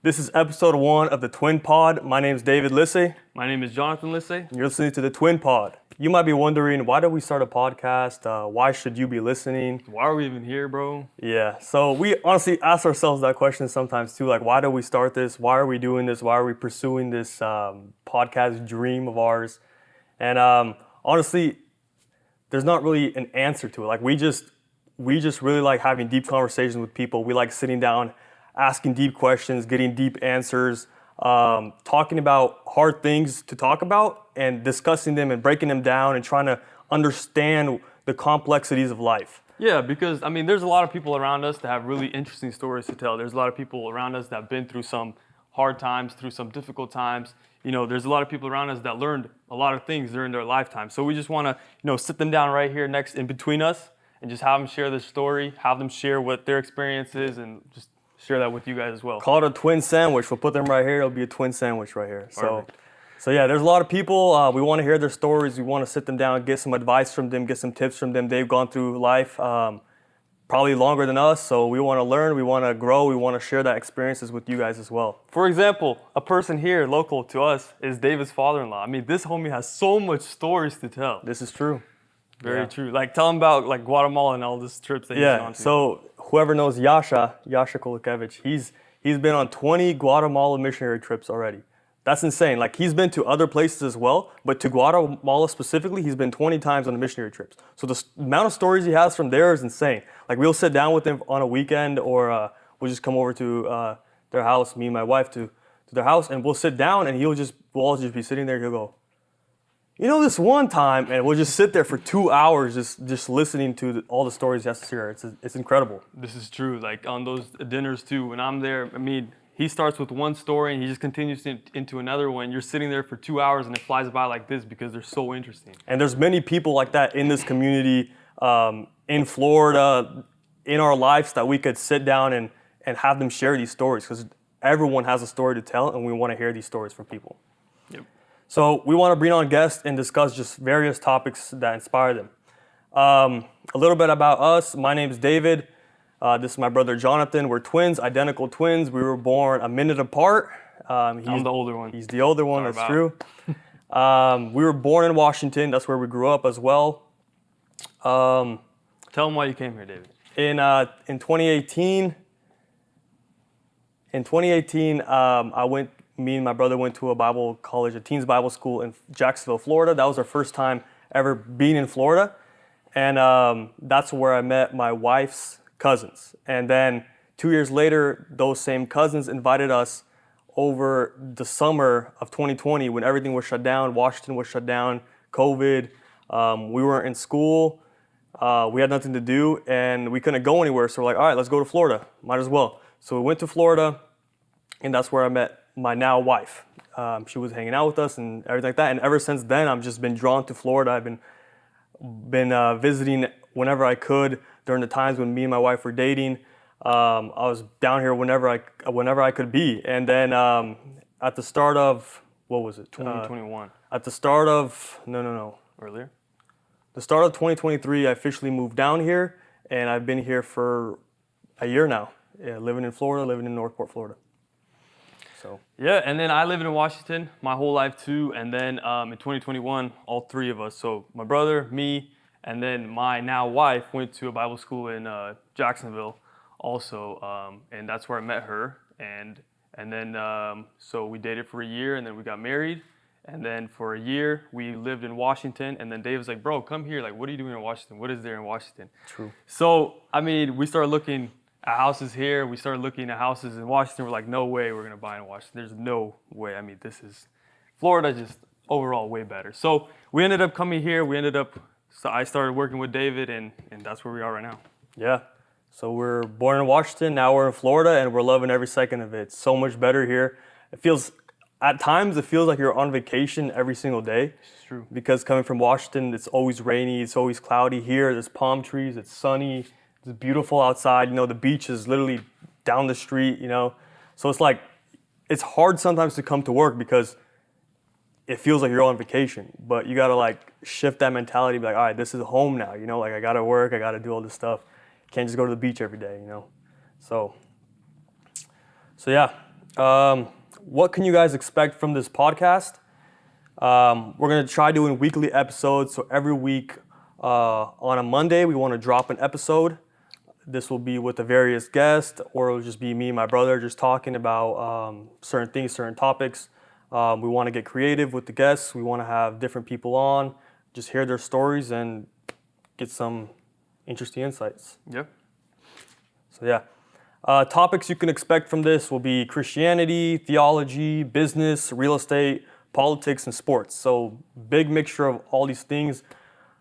This is episode 1 of the Twin Pod. My name is David Lissay. My name is Jonathan Lissay. You're listening to the Twin Pod. You might be wondering, why did we start a podcast? Why should you be listening? Why are we even here, bro? Yeah, so we honestly ask ourselves that question sometimes too. Like, why did we start this? Why are we doing this? Why are we pursuing this podcast dream of ours? And honestly, there's not really an answer to it. Like, we just really like having deep conversations with people. We like sitting down, asking deep questions, getting deep answers, talking about hard things to talk about and discussing them and breaking them down and trying to understand the complexities of life. Yeah, because there's a lot of people around us that have really interesting stories to tell. There's a lot of people around us that have been through some hard times, through some difficult times. There's a lot of people around us that learned a lot of things during their lifetime. So we just want to, sit them down right here next in between us and just have them share their story, have them share what their experience is, and just share that with you guys as well. Call it a twin sandwich. We'll put them right here. It'll be a twin sandwich right here. Perfect. So yeah, there's a lot of people. We want to hear their stories. We want to sit them down, get some advice from them, get some tips from them. They've gone through life probably longer than us. So we want to learn. We want to grow. We want to share that experiences with you guys as well. For example, a person here local to us is David's father-in-law. This homie has so much stories to tell. This is true. Very true. Like, tell him about Guatemala and all these trips that he's gone to. So whoever knows Yasha Kolakevich, he's been on 20 Guatemala missionary trips already. That's insane. Like, he's been to other places as well, but to Guatemala specifically, he's been 20 times on the missionary trips. So the amount of stories he has from there is insane. Like, we'll sit down with him on a weekend, or we'll just come over to their house, me and my wife to their house, and we'll sit down, and we'll all just be sitting there. He'll go, this one time, and we'll just sit there for 2 hours just listening to all the stories he has to share. It's incredible. This is true. Like, on those dinners too, when I'm there, he starts with one story and he just continues into another one. You're sitting there for 2 hours and it flies by like this because they're so interesting. And there's many people like that in this community, in Florida, in our lives, that we could sit down and have them share these stories, because everyone has a story to tell and we want to hear these stories from people. Yep. So we want to bring on guests and discuss just various topics that inspire them. A little bit about us. My name is David. This is my brother Jonathan. We're twins, identical twins. We were born a minute apart. I'm the older one. He's the older one, that's true. We were born in Washington. That's where we grew up as well. Tell them why you came here, David. In 2018, me and my brother went to a Bible college, a teens Bible school in Jacksonville, Florida. That was our first time ever being in Florida. And that's where I met my wife's cousins. And then 2 years later, those same cousins invited us over the summer of 2020 when everything was shut down. Washington was shut down, COVID. We weren't in school. We had nothing to do and we couldn't go anywhere. So we're like, all right, let's go to Florida. Might as well. So we went to Florida, and that's where I met my now wife. She was hanging out with us and everything like that. And ever since then, I've just been drawn to Florida. I've been visiting whenever I could during the times when me and my wife were dating. I was down here whenever I could be. And then at the start of, what was it? 2021. At the start of, no. Earlier? The start of 2023, I officially moved down here, and I've been here for a year now. Yeah, living in Florida, living in Northport, Florida. So. Yeah, and then I lived in Washington my whole life too. And then in 2021, all three of us, so my brother, me, and then my now wife went to a Bible school in Jacksonville also. And that's where I met her. And then, so we dated for a year, and then we got married. And then for a year, we lived in Washington. And then Dave was like, bro, come here. Like, what are you doing in Washington? What is there in Washington? True. So, we started looking at houses here. We started looking at houses in Washington. We're like, no way we're going to buy in Washington. There's no way. Florida just overall way better. So we ended up coming here. So I started working with David, and that's where we are right now. Yeah. So we're born in Washington. Now we're in Florida, and we're loving every second of it. It's so much better here. At times, it feels like you're on vacation every single day. It's true. Because coming from Washington, it's always rainy. It's always cloudy. Here, there's palm trees. It's sunny. It's beautiful outside. The beach is literally down the street, So it's like, it's hard sometimes to come to work because it feels like you're on vacation. But you got to shift that mentality, be like, all right, this is home now, I got to work. I got to do all this stuff. Can't just go to the beach every day, So yeah. What can you guys expect from this podcast? We're going to try doing weekly episodes. So every week on a Monday, we want to drop an episode. This will be with a various guest, or it'll just be me and my brother just talking about certain things, certain topics. We want to get creative with the guests. We want to have different people on, just hear their stories and get some interesting insights. Yep. So yeah. Topics you can expect from this will be Christianity, theology, business, real estate, politics, and sports. So big mixture of all these things.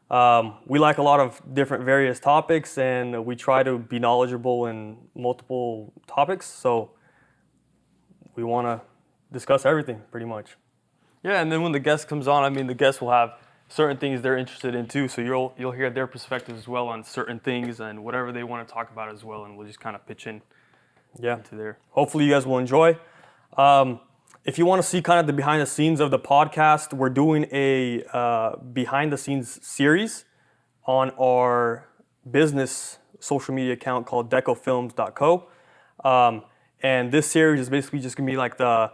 We like a lot of different various topics, and we try to be knowledgeable in multiple topics. So we want to discuss everything pretty much. Yeah, and then when the guest comes on, I mean, the guest will have certain things they're interested in too. So you'll hear their perspective as well on certain things and whatever they want to talk about as well, and we'll just kind of pitch in. Yeah. Into there. Hopefully you guys will enjoy. If you want to see kind of the behind the scenes of the podcast, we're doing a behind the scenes series on our business social media account called decofilms.co. And this series is basically just gonna be like the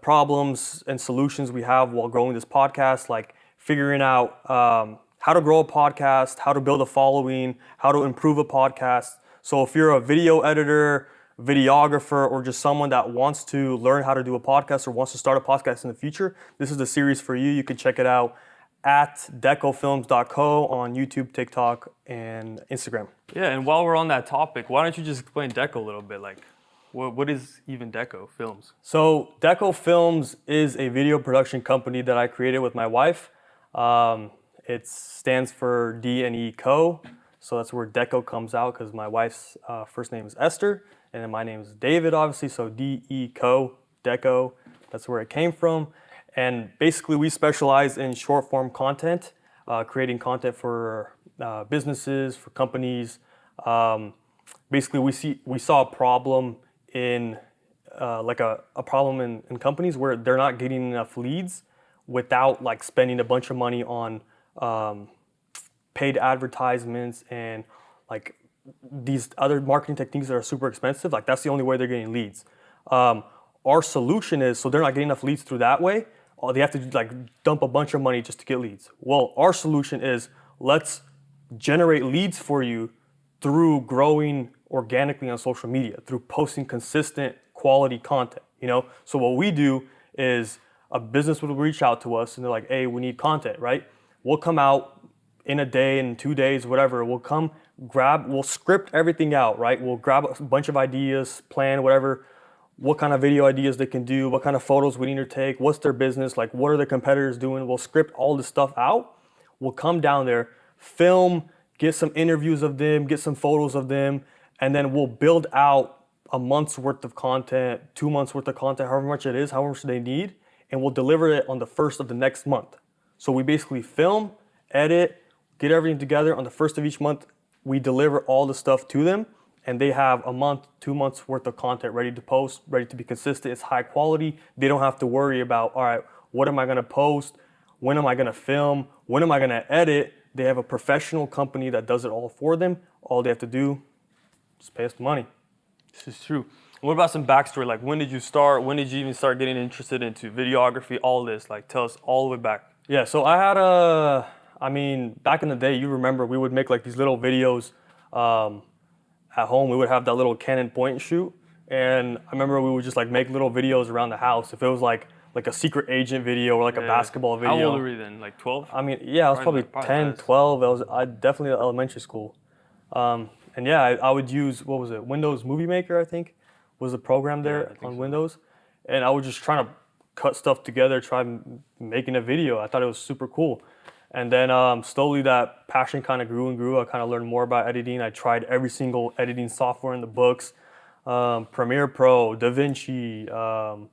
problems and solutions we have while growing this podcast, like figuring out how to grow a podcast, how to build a following, how to improve a podcast. So if you're a video editor, videographer, or just someone that wants to learn how to do a podcast or wants to start a podcast in the future, this is the series for you. You can check it out at decofilms.co on YouTube, TikTok, and Instagram. Yeah, and while we're on that topic, why don't you just explain Deco a little bit? Like, what is even Deco Films? So Deco Films is a video production company that I created with my wife. It stands for D&E Co. So that's where Deco comes out, because my wife's first name is Esther, and then my name is David, obviously. So D-E Co, Deco, that's where it came from. And basically we specialize in short form content, creating content for businesses, for companies. Basically we saw a problem in a problem in companies where they're not getting enough leads without like spending a bunch of money on paid advertisements and like these other marketing techniques that are super expensive. Like that's the only way they're getting leads. Our solution is, so they're not getting enough leads through that way, or they have to like dump a bunch of money just to get leads. Well, our solution is, let's generate leads for you through growing organically on social media, through posting consistent quality content, you know? So what we do is, a business will reach out to us and they're like, hey, we need content, right? We'll come out in a day, in 2 days, whatever. We'll script everything out, right? We'll grab a bunch of ideas, plan whatever, what kind of video ideas they can do, what kind of photos we need to take, what's their business, like what are their competitors doing. We'll script all this stuff out. We'll come down there, film, get some interviews of them, get some photos of them, and then we'll build out a month's worth of content, 2 months worth of content, however much it is, however much they need, and we'll deliver it on the first of the next month. So we basically film, edit, get everything together. On the first of each month, we deliver all the stuff to them, and they have a month, 2 months worth of content ready to post, ready to be consistent. It's high quality. They don't have to worry about, all right, what am I gonna post? When am I gonna film? When am I gonna edit? They have a professional company that does it all for them. All they have to do is pay us the money. This is true. What about some backstory? Like, when did you start? When did you even start getting interested into videography? All this, like, tell us all the way back. Yeah, so back in the day, you remember we would make like these little videos at home. We would have that little Canon point and shoot. And I remember we would just like make little videos around the house. If it was like a secret agent video or like a basketball video. How old were you then? Like 12? I mean, yeah, I was probably 10, 12. I definitely elementary school. And yeah, I would use, what was it? Windows Movie Maker, I think, was the program there on Windows. And I was just trying to cut stuff together, try making a video. I thought it was super cool. And then slowly that passion kind of grew and grew. I kind of learned more about editing. I tried every single editing software in the books. Premiere Pro, DaVinci,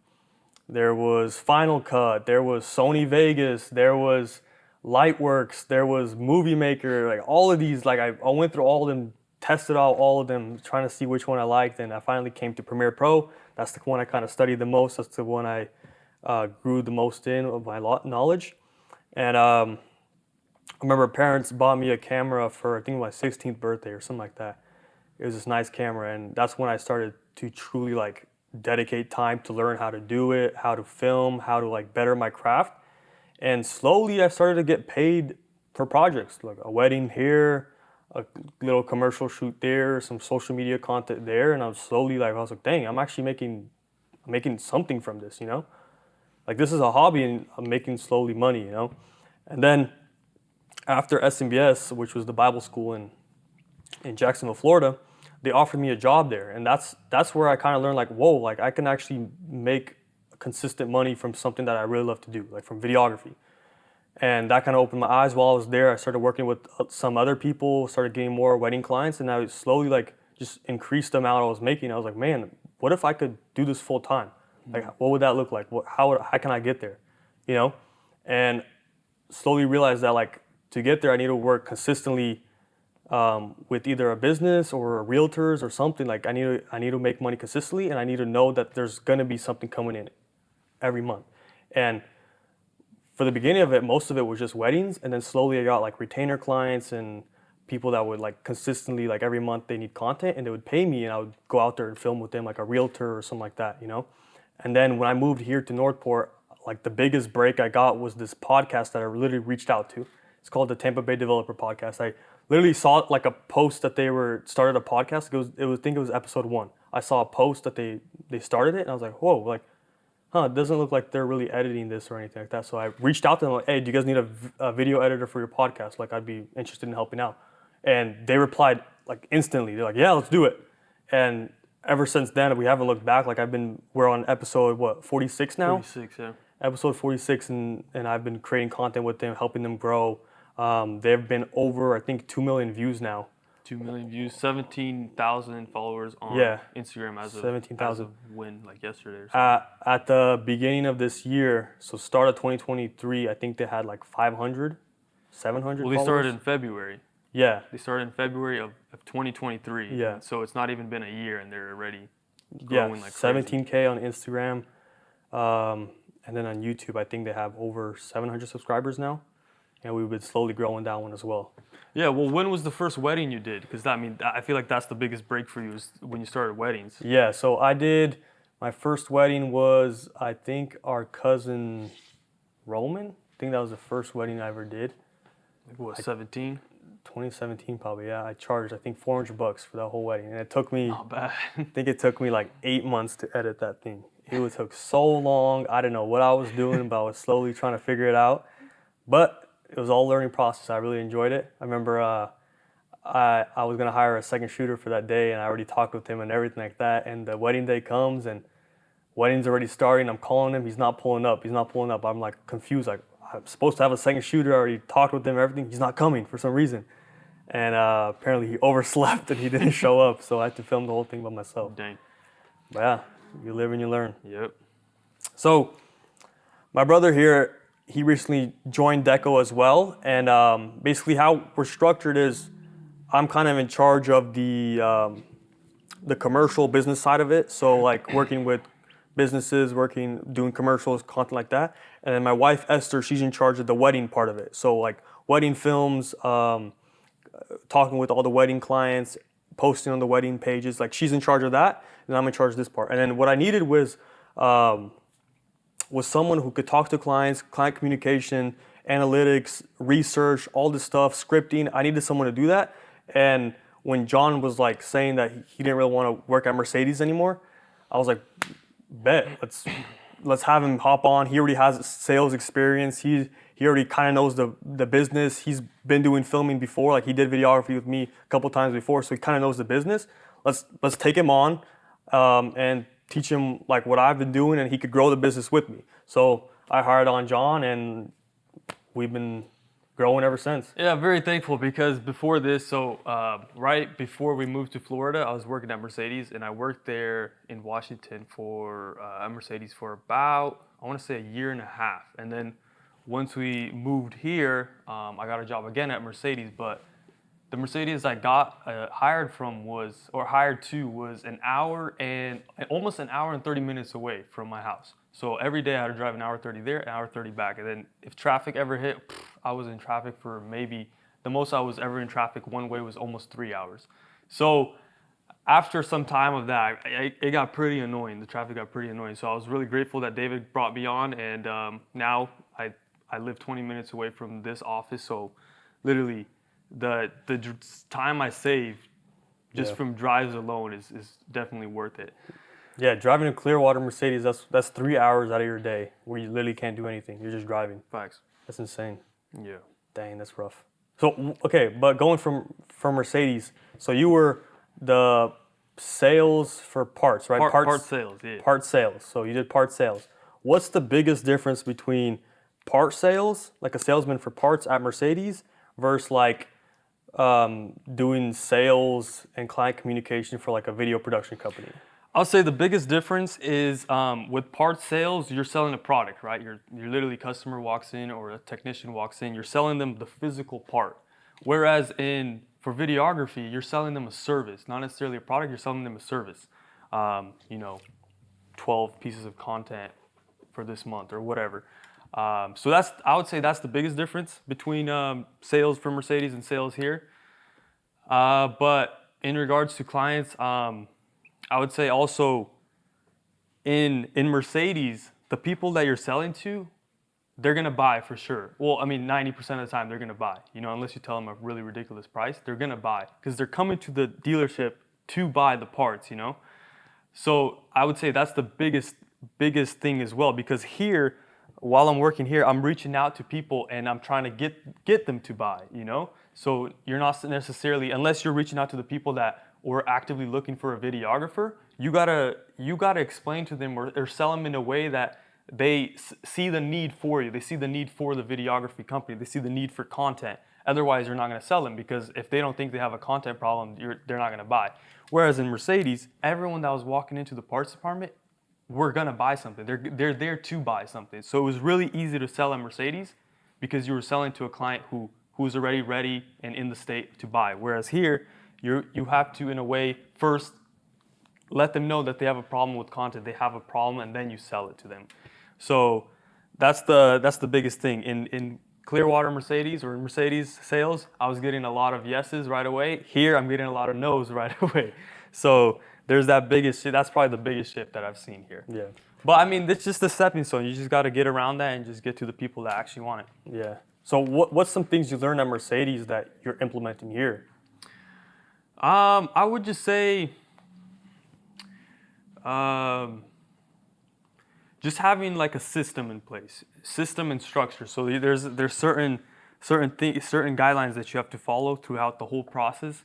there was Final Cut, there was Sony Vegas, there was Lightworks, there was Movie Maker, like all of these, like I went through all of them, tested out all of them, trying to see which one I liked, and I finally came to Premiere Pro. That's the one I kind of studied the most. That's the one I grew the most in of my knowledge. And I remember parents bought me a camera for, I think, my 16th birthday or something like that. It was this nice camera, and that's when I started to truly like dedicate time to learn how to do it, how to film, how to like better my craft. And slowly I started to get paid for projects, like a wedding here, a little commercial shoot there, some social media content there. And I was slowly like, I was like, dang, I'm actually making something from this, you know? Like this is a hobby and I'm making slowly money, you know? And then after SMBS, which was the Bible school in Jacksonville, Florida, they offered me a job there. And that's where I kind of learned like, whoa, like I can actually make consistent money from something that I really love to do, like from videography. And that kind of opened my eyes while I was there. I started working with some other people, started getting more wedding clients, and I slowly like just increased the amount I was making. I was like, man, what if I could do this full time? Like, what would that look like? How can I get there? You know? And slowly realized that like to get there, I need to work consistently with either a business or realtors or something. Like I need to make money consistently, and I need to know that there's gonna be something coming in every month. And for the beginning of it, most of it was just weddings, and then slowly I got like retainer clients and people that would like consistently like every month they need content and they would pay me, and I would go out there and film with them like a realtor or something like that, you know. And then when I moved here to Northport, like the biggest break I got was this podcast that I literally reached out to. It's called the Tampa Bay Developer Podcast. I literally saw like a post that they were started a podcast. I think it was episode 1. I saw a post that they started it, and I was like, whoa, like, it doesn't look like they're really editing this or anything like that. So I reached out to them like, hey, do you guys need a video editor for your podcast? Like, I'd be interested in helping out. And they replied like instantly. They're like, yeah, let's do it. And ever since then, we haven't looked back. Like we're on episode 46 now? 46, yeah. Episode 46, and I've been creating content with them, helping them grow. They've been over, I think, 2 million views now. 2 million views, 17,000 followers on Instagram as of 17,000 when, like yesterday or something. At the beginning of this year, so start of 2023, I think they had like 500, 700 Well, they followers. started in February. Yeah. They started in February of 2023. Yeah. So it's not even been a year and they're already growing like crazy. 17K on Instagram. And then on YouTube, I think they have over 700 subscribers now. And we've been slowly growing that one as well. Yeah, well, when was the first wedding you did? Because I feel like that's the biggest break for you is when you started weddings. Yeah, so my first wedding was, I think, our cousin Roman. I think that was the first wedding I ever did. Like what, 17? 2017 probably, yeah. I charged, I think, $400 for that whole wedding. And it took me, Not bad. I think it took me like 8 months to edit that thing. It took so long. I didn't know what I was doing, but I was slowly trying to figure it out. But it was all a learning process. I really enjoyed it. I remember I was gonna hire a second shooter for that day, and I already talked with him and everything like that. And the wedding day comes, and wedding's already starting. I'm calling him. He's not pulling up. I'm like confused. Like I'm supposed to have a second shooter. I already talked with him. Everything. He's not coming for some reason. And apparently he overslept and he didn't show up. So I had to film the whole thing by myself. Dang. But yeah, you live and you learn. Yep. So my brother here, he recently joined Deco as well, and basically how we're structured is I'm kind of in charge of the commercial business side of it. So like working with businesses, doing commercials, content like that. And then my wife Esther, she's in charge of the wedding part of it. So like wedding films, talking with all the wedding clients, posting on the wedding pages. Like she's in charge of that, and I'm in charge of this part. And then what I needed was someone who could talk to clients, client communication, analytics, research, all this stuff, scripting. I needed someone to do that. And when John was like saying that he didn't really want to work at Mercedes anymore, I was like, bet, let's have him hop on. He already has sales experience. He already kind of knows the business. He's been doing filming before. Like he did videography with me a couple times before, so he kind of knows the business. Let's take him on and teach him like what I've been doing, and he could grow the business with me. So I hired on John, and we've been growing ever since. Yeah, very thankful because before this, right before we moved to Florida, I was working at Mercedes, and I worked there in Washington for Mercedes for about, I want to say, a year and a half. And then once we moved here, I got a job again at Mercedes, but the Mercedes I got hired to was almost an hour and 30 minutes away from my house. So every day I had to drive an hour 30 there, an hour 30 back. And then if traffic ever hit, I was in traffic for maybe, the most I was ever in traffic one way was almost 3 hours. So after some time of that, it got pretty annoying. The traffic got pretty annoying. So I was really grateful that David brought me on, and now I live 20 minutes away from this office. So literally, the time I save just from drives alone is definitely worth it. Yeah, driving a Clearwater Mercedes, that's 3 hours out of your day where you literally can't do anything. You're just driving. Facts. That's insane. Yeah. Dang, that's rough. So okay, but going from Mercedes, so you were the sales for parts, right? Part sales, yeah. Part sales. So you did part sales. What's the biggest difference between part sales, like a salesman for parts at Mercedes, versus like doing sales and client communication for like a video production company? I'll say the biggest difference is with part sales, you're selling a product, right? You're literally customer walks in or a technician walks in, you're selling them the physical part. Whereas for videography, you're selling them a service, not necessarily a product. You're selling them a service. 12 pieces of content for this month or whatever. So I would say that's the biggest difference between sales for Mercedes and sales here. But in regards to clients, I would say also in Mercedes, the people that you're selling to, they're gonna buy for sure. Well, I mean, 90% of the time they're gonna buy. Unless you tell them a really ridiculous price, they're gonna buy because they're coming to the dealership to buy the parts. So I would say that's the biggest thing as well, because here, while I'm working here, I'm reaching out to people and I'm trying to get them to buy. So you're not necessarily, unless you're reaching out to the people that or actively looking for a videographer, you gotta explain to them or sell them in a way that they see the need for you. They see the need for the videography company. They see the need for content. Otherwise, you're not going to sell them, because if they don't think they have a content problem, they're not going to buy. Whereas in Mercedes, everyone that was walking into the parts department were going to buy something. They're there to buy something. So it was really easy to sell a Mercedes because you were selling to a client who's already ready and in the state to buy. Whereas here, you have to, in a way, first let them know that they have a problem with content. They have a problem, and then you sell it to them. So that's the biggest thing. In Clearwater Mercedes or in Mercedes sales, I was getting a lot of yeses right away. Here, I'm getting a lot of no's right away. So there's that biggest shift. That's probably the biggest shift that I've seen here. Yeah. But I mean, it's just a stepping stone. You just got to get around that and just get to the people that actually want it. Yeah. So what's some things you learned at Mercedes that you're implementing here? I would just say, just having like a system in place, system and structure. So there's certain guidelines that you have to follow throughout the whole process,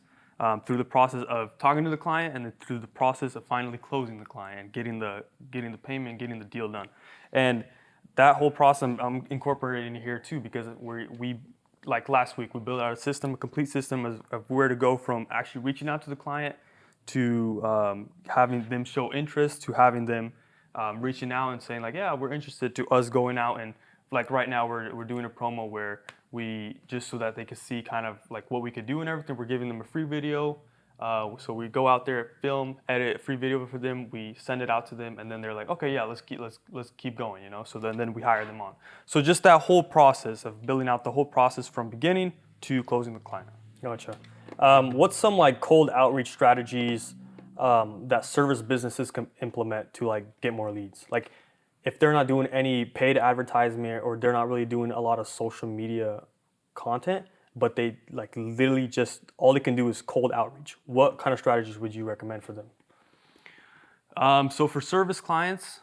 through the process of talking to the client, and then through the process of finally closing the client, getting the payment, getting the deal done, and that whole process I'm incorporating here too, because we like last week we built out a complete system of where to go from actually reaching out to the client to having them show interest, to having them reaching out and saying like, yeah, we're interested, to us going out and like right now we're doing a promo where we, just so that they could see kind of like what we could do and everything, we're giving them a free video. So we go out there, film, edit a free video for them, we send it out to them, and then they're like, okay, yeah, let's keep going, So then we hire them on. So just that whole process of building out the whole process from beginning to closing the client. Gotcha. What's some like cold outreach strategies that service businesses can implement to like get more leads? Like if they're not doing any paid advertisement or they're not really doing a lot of social media content, but they like literally just all they can do is cold outreach. What kind of strategies would you recommend for them? So for service clients,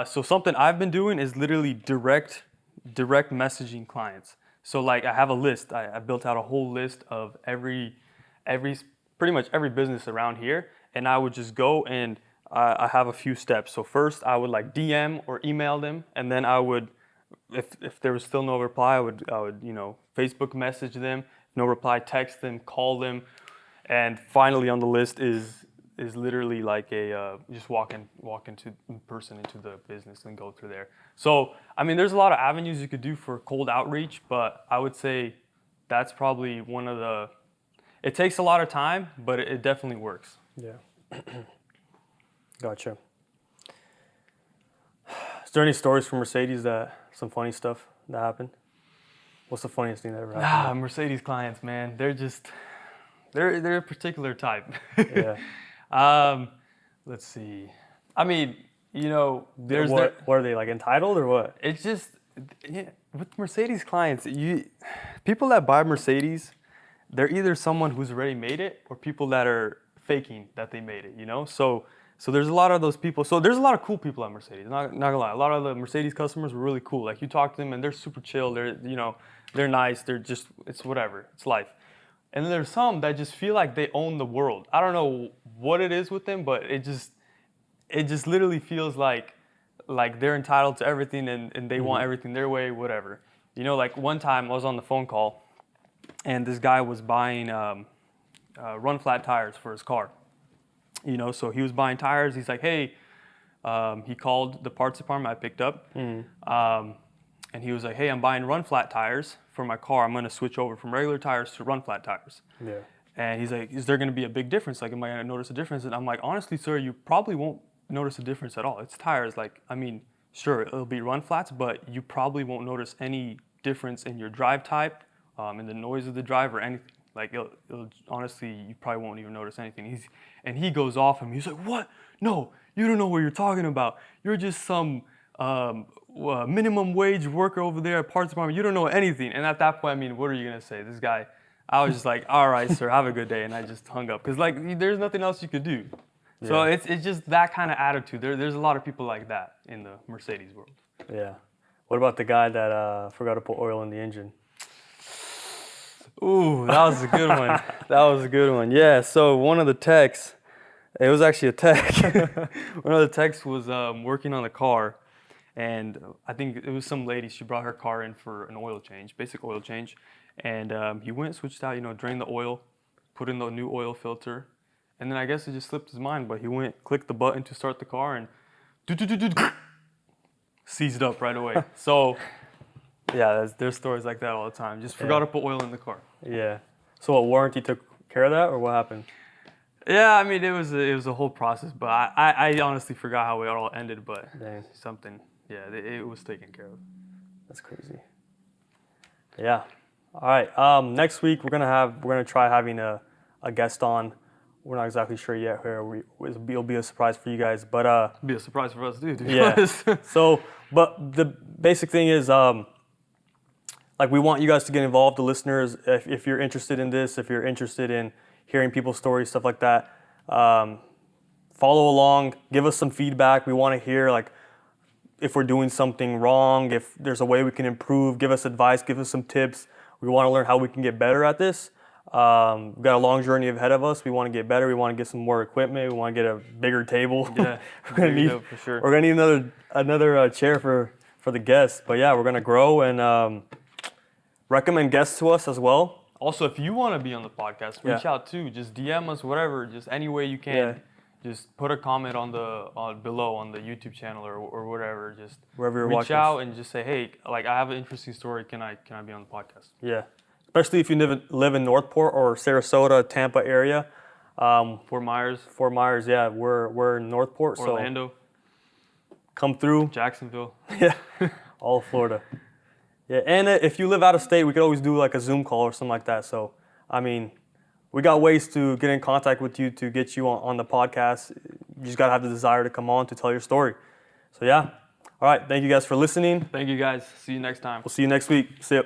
so something I've been doing is literally direct messaging clients. So like I have a list. I built out a whole list of pretty much every business around here, and I would just go and I have a few steps. So first I would like DM or email them, and then I would, if there was still no reply, I would Facebook message them. No reply, text them, call them, and finally on the list is literally like just walk into in person into the business and go through there. So I mean, there's a lot of avenues you could do for cold outreach, but I would say that's probably one of the. It takes a lot of time, but it definitely works. Yeah. Gotcha. Is there any stories from Mercedes some funny stuff that happened? What's the funniest thing that ever happened? Mercedes clients, man, they're a particular type. Yeah. Let's see. I mean, there's What are they, like, entitled or what? it's just with Mercedes clients, people that buy Mercedes, they're either someone who's already made it or people that are faking that they made it. So there's a lot of those people. So there's a lot of cool people at Mercedes. Not gonna lie, a lot of the Mercedes customers were really cool. Like, you talk to them and they're super chill. They're nice. They're just, it's whatever. It's life. And then there's some that just feel like they own the world. I don't know what it is with them, but it just literally feels like they're entitled to everything, and they want everything their way, whatever. Like, one time I was on the phone call and this guy was buying run flat tires for his car. So he was buying tires. He's like, hey, he called the parts department I picked up. And he was like, hey, I'm buying run flat tires for my car. I'm going to switch over from regular tires to run flat tires. Yeah. And he's like, is there going to be a big difference? Like, am I going to notice a difference? And I'm like, honestly, sir, you probably won't notice a difference at all. It's tires. Like, I mean, sure, it'll be run flats, but you probably won't notice any difference in your drive type, in the noise of the drive or anything. Like, it'll honestly, you probably won't even notice anything. And he goes off on me. He's like, what? No, you don't know what you're talking about. You're just some minimum wage worker over there at parts department. You don't know anything. And at that point, I mean, what are you going to say? This guy, I was just like, all right, sir, have a good day. And I just hung up. Because, like, there's nothing else you could do. Yeah. So it's just that kind of attitude. There's a lot of people like that in the Mercedes world. Yeah. What about the guy that forgot to put oil in the engine? Ooh, that was a good one. That was a good one. Yeah, so one of the techs, it was actually a tech. One of the techs was working on the car, and I think it was some lady. She brought her car in for an oil change, basic oil change. And he went, switched out, drained the oil, put in the new oil filter. And then I guess it just slipped his mind, but he went, clicked the button to start the car, and seized up right away. So, yeah, there's stories like that all the time. Just forgot to put oil in the car. Yeah. So what, warranty took care of that, or what happened? Yeah, I mean, it was a whole process, but I honestly forgot how it all ended, but something, it was taken care of. That's crazy. Yeah. All right. Next week we're gonna try having a guest on. We're not exactly sure yet where it'll be a surprise for you guys, but it'll be a surprise for us too. To be honest. So, but the basic thing is, like, we want you guys to get involved, the listeners. If you're interested in this, if you're interested in hearing people's stories, stuff like that, follow along. Give us some feedback. We want to hear, like, if we're doing something wrong, if there's a way we can improve. Give us advice. Give us some tips. We want to learn how we can get better at this. We've got a long journey ahead of us. We want to get better. We want to get some more equipment. We want to get a bigger table. Yeah, for sure. We're gonna need another chair for the guests. But yeah, we're gonna grow and recommend guests to us as well. Also, if you want to be on the podcast, reach out too. Just DM us, whatever. Just any way you can. Yeah. Just put a comment below on the YouTube channel or whatever. Just wherever you're reach watching. out and just say, hey, like, I have an interesting story. Can I be on the podcast? Yeah. Especially if you live in Northport or Sarasota, Tampa area. Fort Myers. Fort Myers, yeah. We're in Northport. Orlando. So come through. Jacksonville. Yeah. All of Florida. Yeah, and if you live out of state, we could always do like a Zoom call or something like that. So, I mean, we got ways to get in contact with you to get you on the podcast. You just got to have the desire to come on to tell your story. So, yeah. All right. Thank you guys for listening. Thank you guys. See you next time. We'll see you next week. See ya.